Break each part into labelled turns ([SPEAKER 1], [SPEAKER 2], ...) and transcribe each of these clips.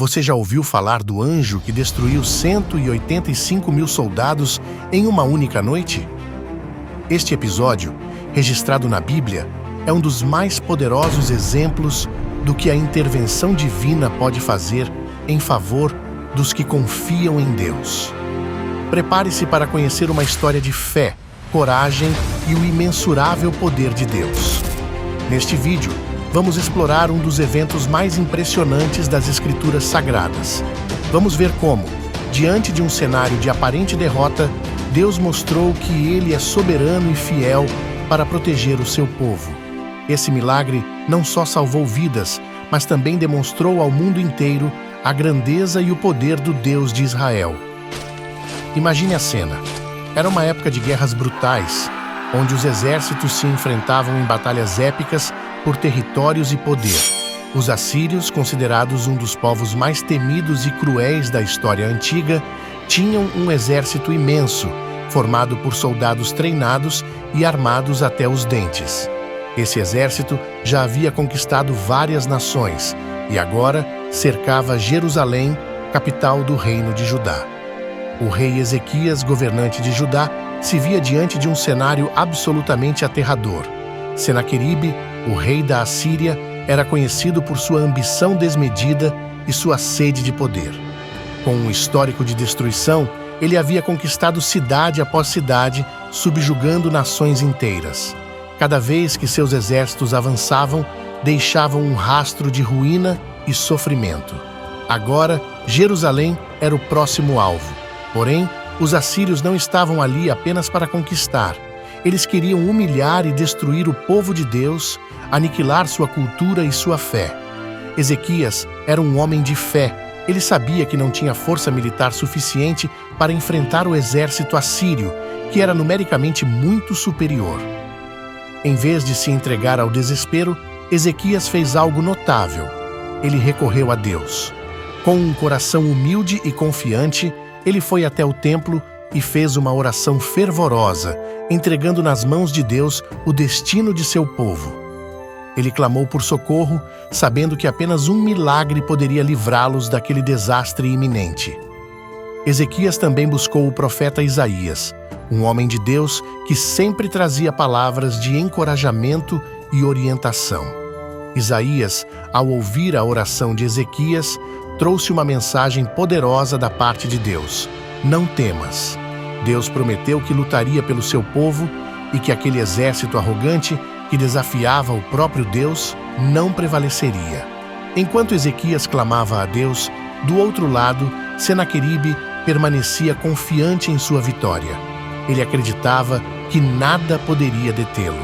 [SPEAKER 1] Você já ouviu falar do anjo que destruiu 185 mil soldados em uma única noite? Este episódio, registrado na Bíblia, é um dos mais poderosos exemplos do que a intervenção divina pode fazer em favor dos que confiam em Deus. Prepare-se para conhecer uma história de fé, coragem e o imensurável poder de Deus. Neste vídeo, vamos explorar um dos eventos mais impressionantes das Escrituras Sagradas. Vamos ver como, diante de um cenário de aparente derrota, Deus mostrou que Ele é soberano e fiel para proteger o seu povo. Esse milagre não só salvou vidas, mas também demonstrou ao mundo inteiro a grandeza e o poder do Deus de Israel. Imagine a cena. Era uma época de guerras brutais, onde os exércitos se enfrentavam em batalhas épicas por territórios e poder. Os assírios, considerados um dos povos mais temidos e cruéis da história antiga, tinham um exército imenso, formado por soldados treinados e armados até os dentes. Esse exército já havia conquistado várias nações e agora cercava Jerusalém, capital do reino de Judá. O rei Ezequias, governante de Judá, se via diante de um cenário absolutamente aterrador. Senaqueribe, o rei da Assíria, era conhecido por sua ambição desmedida e sua sede de poder. Com um histórico de destruição, ele havia conquistado cidade após cidade, subjugando nações inteiras. Cada vez que seus exércitos avançavam, deixavam um rastro de ruína e sofrimento. Agora, Jerusalém era o próximo alvo. Porém, os assírios não estavam ali apenas para conquistar. Eles queriam humilhar e destruir o povo de Deus, aniquilar sua cultura e sua fé. Ezequias era um homem de fé. Ele sabia que não tinha força militar suficiente para enfrentar o exército assírio, que era numericamente muito superior. Em vez de se entregar ao desespero, Ezequias fez algo notável. Ele recorreu a Deus. Com um coração humilde e confiante, ele foi até o templo e fez uma oração fervorosa, entregando nas mãos de Deus o destino de seu povo. Ele clamou por socorro, sabendo que apenas um milagre poderia livrá-los daquele desastre iminente. Ezequias também buscou o profeta Isaías, um homem de Deus que sempre trazia palavras de encorajamento e orientação. Isaías, ao ouvir a oração de Ezequias, trouxe uma mensagem poderosa da parte de Deus. Não temas. Deus prometeu que lutaria pelo seu povo e que aquele exército arrogante que desafiava o próprio Deus não prevaleceria. Enquanto Ezequias clamava a Deus, do outro lado, Senaqueribe permanecia confiante em sua vitória. Ele acreditava que nada poderia detê-lo.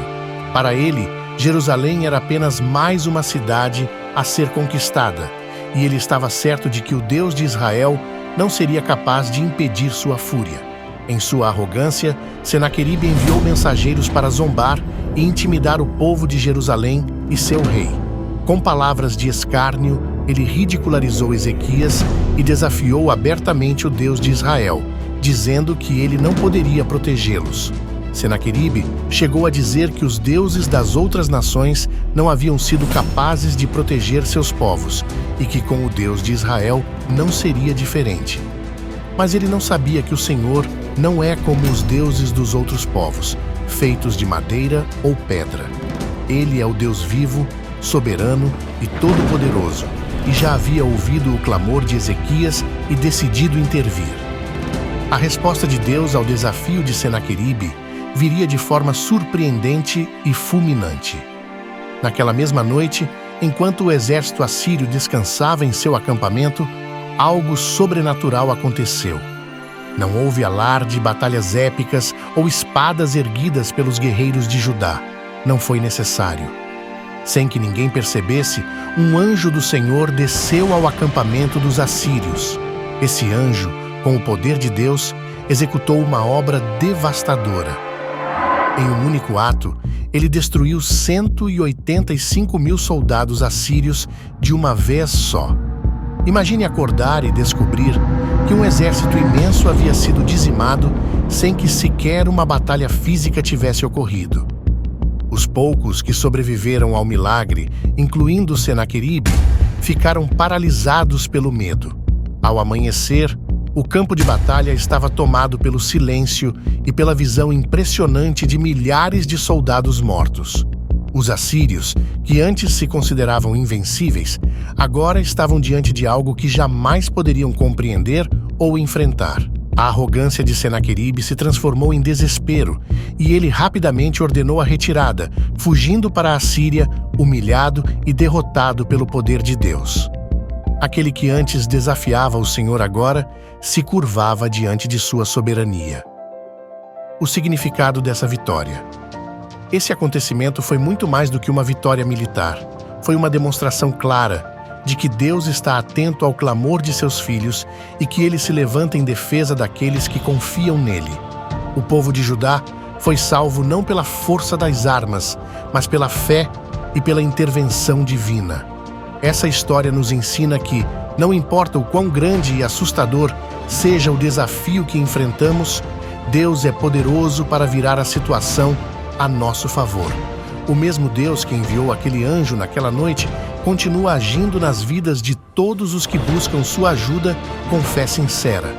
[SPEAKER 1] Para ele, Jerusalém era apenas mais uma cidade a ser conquistada, e ele estava certo de que o Deus de Israel não seria capaz de impedir sua fúria. Em sua arrogância, Senaqueribe enviou mensageiros para zombar e intimidar o povo de Jerusalém e seu rei. Com palavras de escárnio, ele ridicularizou Ezequias e desafiou abertamente o Deus de Israel, dizendo que ele não poderia protegê-los. Senaqueribe chegou a dizer que os deuses das outras nações não haviam sido capazes de proteger seus povos e que com o Deus de Israel não seria diferente. Mas ele não sabia que o Senhor não é como os deuses dos outros povos, feitos de madeira ou pedra. Ele é o Deus vivo, soberano e todo-poderoso, e já havia ouvido o clamor de Ezequias e decidido intervir. A resposta de Deus ao desafio de Senaqueribe viria de forma surpreendente e fulminante. Naquela mesma noite, enquanto o exército assírio descansava em seu acampamento, algo sobrenatural aconteceu. Não houve alarde, batalhas épicas ou espadas erguidas pelos guerreiros de Judá. Não foi necessário. Sem que ninguém percebesse, um anjo do Senhor desceu ao acampamento dos assírios. Esse anjo, com o poder de Deus, executou uma obra devastadora. Em um único ato, ele destruiu 185 mil soldados assírios de uma vez só. Imagine acordar e descobrir que um exército imenso havia sido dizimado sem que sequer uma batalha física tivesse ocorrido. Os poucos que sobreviveram ao milagre, incluindo Senaqueribe, ficaram paralisados pelo medo. Ao amanhecer, o campo de batalha estava tomado pelo silêncio e pela visão impressionante de milhares de soldados mortos. Os assírios, que antes se consideravam invencíveis, agora estavam diante de algo que jamais poderiam compreender ou enfrentar. A arrogância de Senaqueribe se transformou em desespero e ele rapidamente ordenou a retirada, fugindo para a Síria, humilhado e derrotado pelo poder de Deus. Aquele que antes desafiava o Senhor agora se curvava diante de sua soberania. O significado dessa vitória. Esse acontecimento foi muito mais do que uma vitória militar. Foi uma demonstração clara de que Deus está atento ao clamor de seus filhos e que ele se levanta em defesa daqueles que confiam nele. O povo de Judá foi salvo não pela força das armas, mas pela fé e pela intervenção divina. Essa história nos ensina que, não importa o quão grande e assustador seja o desafio que enfrentamos, Deus é poderoso para virar a situação a nosso favor. O mesmo Deus que enviou aquele anjo naquela noite continua agindo nas vidas de todos os que buscam sua ajuda com fé sincera.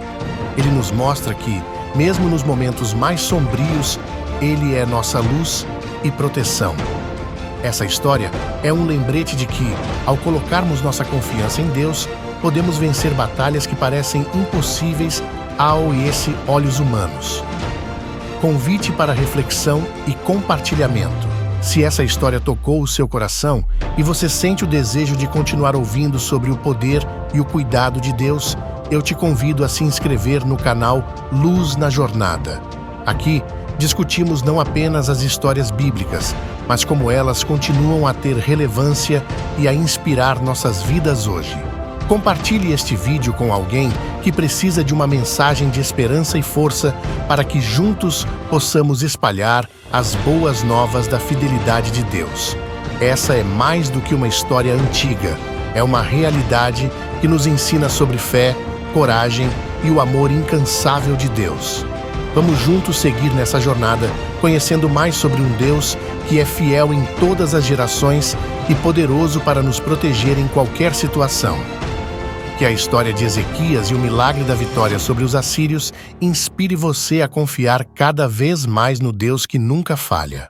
[SPEAKER 1] Ele nos mostra que, mesmo nos momentos mais sombrios, Ele é nossa luz e proteção. Essa história é um lembrete de que, ao colocarmos nossa confiança em Deus, podemos vencer batalhas que parecem impossíveis ao e esse olhos humanos. Convite para reflexão e compartilhamento. Se essa história tocou o seu coração e você sente o desejo de continuar ouvindo sobre o poder e o cuidado de Deus, eu te convido a se inscrever no canal Luz na Jornada. Aqui, discutimos não apenas as histórias bíblicas, mas como elas continuam a ter relevância e a inspirar nossas vidas hoje. Compartilhe este vídeo com alguém que precisa de uma mensagem de esperança e força para que juntos possamos espalhar as boas novas da fidelidade de Deus. Essa é mais do que uma história antiga, é uma realidade que nos ensina sobre fé, coragem e o amor incansável de Deus. Vamos juntos seguir nessa jornada, conhecendo mais sobre um Deus que é fiel em todas as gerações e poderoso para nos proteger em qualquer situação. Que a história de Ezequias e o milagre da vitória sobre os assírios inspire você a confiar cada vez mais no Deus que nunca falha.